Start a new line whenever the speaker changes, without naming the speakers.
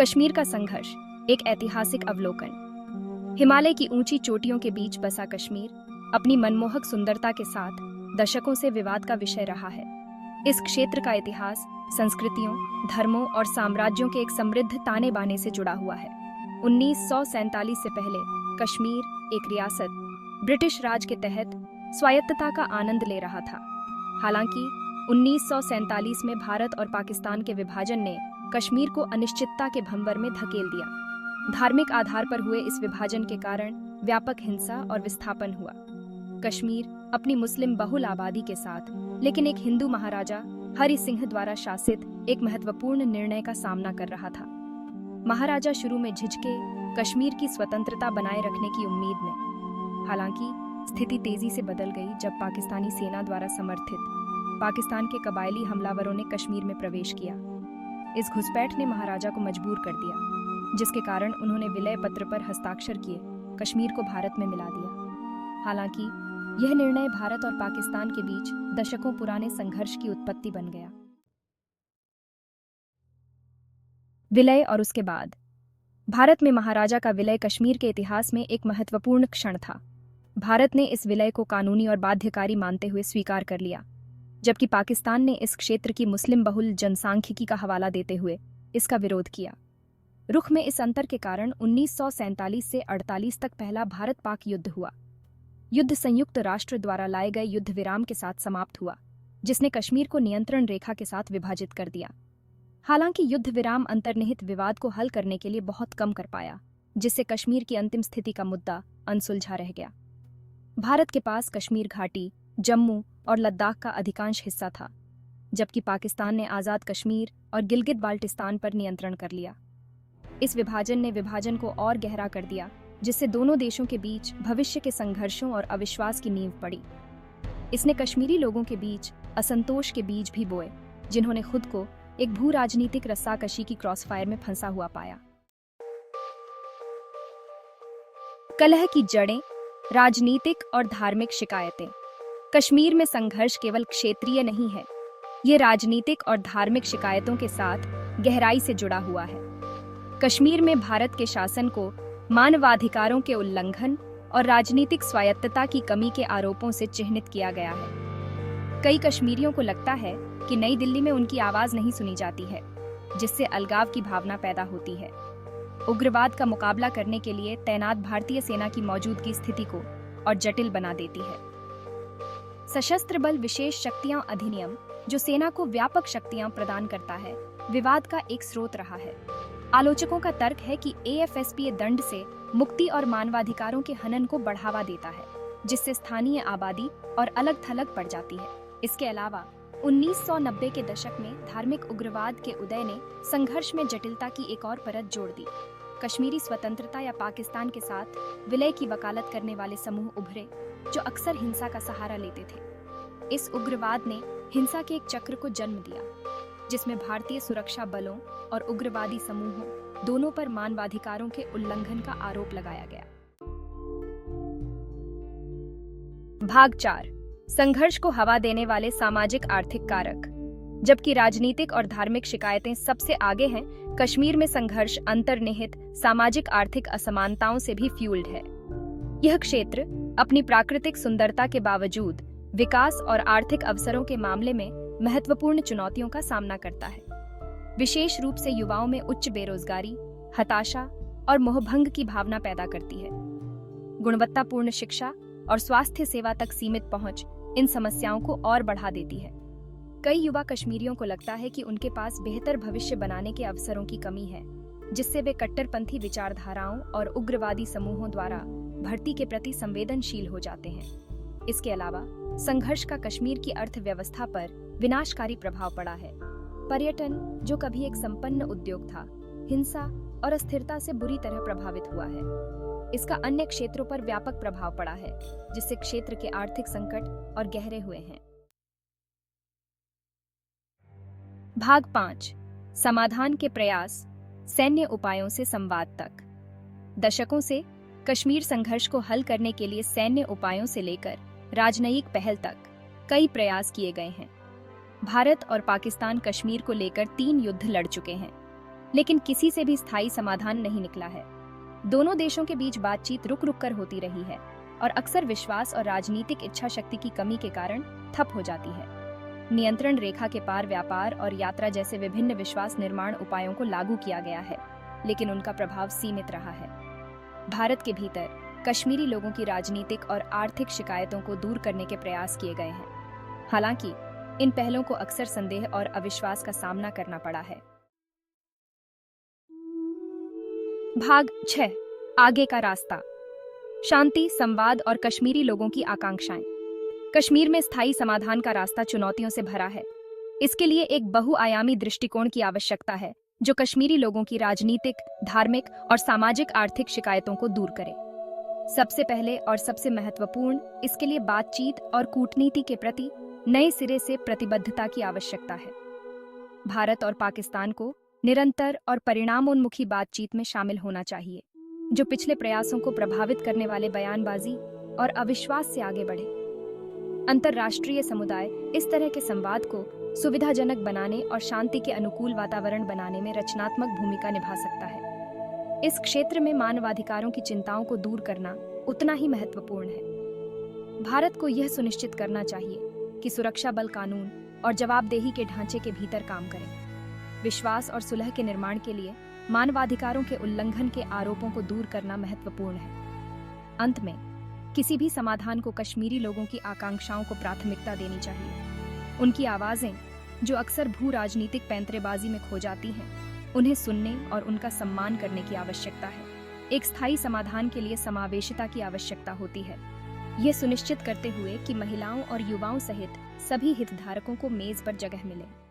कश्मीर का संघर्ष, एक ऐतिहासिक अवलोकन। हिमालय की ऊंची चोटियों के बीच बसा कश्मीर अपनी मनमोहक सुंदरता के साथ दशकों से विवाद का विषय रहा है। इस क्षेत्र का इतिहास संस्कृतियों, धर्मों और साम्राज्यों के एक समृद्ध ताने बाने से जुड़ा हुआ है। 1947 से पहले कश्मीर एक रियासत ब्रिटिश राज के तहत स्वायत्तता का आनंद ले रहा था। हालांकि 1947 में भारत और पाकिस्तान के विभाजन ने कश्मीर को अनिश्चितता के भंवर में धकेल दिया। धार्मिक आधार पर हुए इस विभाजन के कारण व्यापक हिंसा और विस्थापन हुआ। कश्मीर अपनी मुस्लिम बहुल आबादी के साथ लेकिन एक हिंदू महाराजा हरि सिंह द्वारा शासित एक महत्वपूर्ण निर्णय का सामना कर रहा था। महाराजा शुरू में झिझके, कश्मीर की स्वतंत्रता बनाए रखने की उम्मीद में। हालांकि स्थिति तेजी से बदल गई जब पाकिस्तानी सेना द्वारा समर्थित पाकिस्तान के कबायली हमलावरों ने कश्मीर में प्रवेश किया। इस घुसपैठ ने महाराजा को मजबूर कर दिया, जिसके कारण उन्होंने विलय पत्र पर हस्ताक्षर किए कश्मीर को भारत में मिला दिया। हालांकि यह निर्णय भारत और पाकिस्तान के बीच दशकों पुराने संघर्ष की उत्पत्ति बन गया। विलय और उसके बाद भारत में महाराजा का विलय कश्मीर के इतिहास में एक महत्वपूर्ण क्षण था। भारत ने इस विलय को कानूनी और बाध्यकारी मानते हुए स्वीकार कर लिया, जबकि पाकिस्तान ने इस क्षेत्र की मुस्लिम बहुल जनसांख्यिकी का हवाला देते हुए इसका विरोध किया। रुख में इस अंतर के कारण 1947 से 48 तक पहला भारत-पाक युद्ध हुआ। युद्ध संयुक्त राष्ट्र द्वारा लाए गए युद्ध विराम के साथ समाप्त हुआ, जिसने कश्मीर को नियंत्रण रेखा के साथ विभाजित कर दिया। हालांकि युद्ध विराम अंतर्निहित विवाद को हल करने के लिए बहुत कम कर पाया, जिससे कश्मीर की अंतिम स्थिति का मुद्दा अनसुलझा रह गया। भारत के पास कश्मीर घाटी, जम्मू और लद्दाख का अधिकांश हिस्सा था, जबकि पाकिस्तान ने आज़ाद कश्मीर और गिलगित बाल्टिस्तान पर नियंत्रण कर लिया। इस विभाजन ने विभाजन को और गहरा कर दिया, जिससे दोनों देशों के बीच भविष्य के संघर्षों और अविश्वास की नींव पड़ी। इसने कश्मीरी लोगों के बीच असंतोष के बीज भी बोए, जिन्होंने खुद को एक भू राजनीतिक रस्साकशी की क्रॉसफायर में फंसा हुआ पाया। कलह की जड़ें, राजनीतिक और धार्मिक शिकायतें। कश्मीर में संघर्ष केवल क्षेत्रीय नहीं है, ये राजनीतिक और धार्मिक शिकायतों के साथ गहराई से जुड़ा हुआ है। कश्मीर में भारत के शासन को मानवाधिकारों के उल्लंघन और राजनीतिक स्वायत्तता की कमी के आरोपों से चिह्नित किया गया है। कई कश्मीरियों को लगता है कि नई दिल्ली में उनकी आवाज नहीं सुनी जाती है, जिससे अलगाव की भावना पैदा होती है। उग्रवाद का मुकाबला करने के लिए तैनात भारतीय सेना की मौजूदगी स्थिति को और जटिल बना देती है। सशस्त्र बल विशेष शक्तियां अधिनियम, जो सेना को व्यापक शक्तियां प्रदान करता है, विवाद का एक स्रोत रहा है। आलोचकों का तर्क है कि एएफएसपी दंड से मुक्ति और मानवाधिकारों के हनन को बढ़ावा देता है, जिससे स्थानीय आबादी और अलग थलग पड़ जाती है। इसके अलावा 1990 के दशक में धार्मिक उग्रवाद के उदय ने संघर्ष में जटिलता की एक और परत जोड़ दी। कश्मीरी स्वतंत्रता या पाकिस्तान के साथ विलय की वकालत करने वाले समूह उभरे, जो अक्सर हिंसा का सहारा लेते थे। इस उग्रवाद ने हिंसा के एक चक्र को जन्म दिया, जिसमें भारतीय सुरक्षा बलों और उग्रवादी समूहों दोनों पर मानवाधिकारों के उल्लंघन का आरोप लगाया गया। भाग 4, संघर्ष को हवा देने वाले सामाजिक आर्थिक कारक। जबकि राजनीतिक और धार्मिक शिकायतें सबसे आगे हैं, कश्मीर में संघर्ष अंतर्निहित सामाजिक आर्थिक असमानताओं से भी फ्यूल्ड है। यह क्षेत्र अपनी प्राकृतिक सुंदरता के बावजूद विकास और आर्थिक अवसरों के मामले में महत्वपूर्ण चुनौतियों का सामना करता है। विशेष रूप से युवाओं में उच्च बेरोजगारी, हताशा और मोहभंग की भावना पैदा करती है। गुणवत्तापूर्ण शिक्षा और स्वास्थ्य सेवा तक सीमित पहुंच इन समस्याओं को और बढ़ा देती है। कई युवा कश्मीरियों को लगता है कि उनके पास बेहतर भविष्य बनाने के अवसरों की कमी है, जिससे वे कट्टरपंथी विचारधाराओं और उग्रवादी समूहों द्वारा भर्ती के प्रति संवेदनशील हो जाते हैं। इसके अलावा संघर्ष का कश्मीर की अर्थव्यवस्था पर विनाशकारी प्रभाव पड़ा है। पर्यटन, जो कभी एक संपन्न उद्योग था, हिंसा और अस्थिरता से बुरी तरह प्रभावित हुआ है। इसका अन्य क्षेत्रों पर व्यापक प्रभाव पड़ा है, जिससे क्षेत्र के आर्थिक संकट और गहरे हुए हैं। भाग 5, समाधान के प्रयास, सैन्य उपायों से संवाद तक। दशकों से कश्मीर संघर्ष को हल करने के लिए सैन्य उपायों से लेकर राजनयिक पहल तक कई प्रयास किए गए हैं। भारत और पाकिस्तान कश्मीर को लेकर 3 युद्ध लड़ चुके हैं, लेकिन किसी से भी स्थायी समाधान नहीं निकला है। दोनों देशों के बीच बातचीत रुक रुक कर होती रही है और अक्सर विश्वास और राजनीतिक इच्छा शक्ति की कमी के कारण ठप हो जाती है। नियंत्रण रेखा के पार व्यापार और यात्रा जैसे विभिन्न विश्वास निर्माण उपायों को लागू किया गया है, लेकिन उनका प्रभाव सीमित रहा है। भारत के भीतर कश्मीरी लोगों की राजनीतिक और आर्थिक शिकायतों को दूर करने के प्रयास किए गए हैं। हालांकि इन पहलों को अक्सर संदेह और अविश्वास का सामना करना पड़ा है। भाग 6, आगे का रास्ता। शांति, संवाद और कश्मीरी लोगों की आकांक्षाएं। कश्मीर में स्थायी समाधान का रास्ता चुनौतियों से भरा है। इसके लिए एक बहुआयामी दृष्टिकोण की आवश्यकता है जो कश्मीरी लोगों की राजनीतिक, धार्मिक और सामाजिक आर्थिक शिकायतों को दूर करे। सबसे पहले और सबसे महत्वपूर्ण, इसके लिए बातचीत और कूटनीति के प्रति नए सिरे से प्रतिबद्धता की आवश्यकता है। भारत और पाकिस्तान को निरंतर और परिणामोन्मुखी बातचीत में शामिल होना चाहिए, जो पिछले प्रयासों को प्रभावित करने वाले बयानबाजी और अविश्वास से आगे बढ़े। अंतर्राष्ट्रीय समुदाय इस तरह के संवाद को सुविधाजनक बनाने और शांति के अनुकूल वातावरण बनाने में रचनात्मक भूमिका निभा सकता है। इस क्षेत्र में मानवाधिकारों की चिंताओं को दूर करना उतना ही महत्वपूर्ण है। भारत को यह सुनिश्चित करना चाहिए कि सुरक्षा बल कानून और जवाबदेही के ढांचे के भीतर काम करें। विश्वास और सुलह के निर्माण के लिए मानवाधिकारों के उल्लंघन के आरोपों को दूर करना महत्वपूर्ण है। अंत में, किसी भी समाधान को कश्मीरी लोगों की आकांक्षाओं को प्राथमिकता देनी चाहिए। उनकी आवाजें, जो अक्सर भू राजनीतिक पैंतरेबाजी में खो जाती हैं, उन्हें सुनने और उनका सम्मान करने की आवश्यकता है। एक स्थायी समाधान के लिए समावेशिता की आवश्यकता होती है, यह सुनिश्चित करते हुए कि महिलाओं और युवाओं सहित सभी हितधारकों को मेज पर जगह मिले।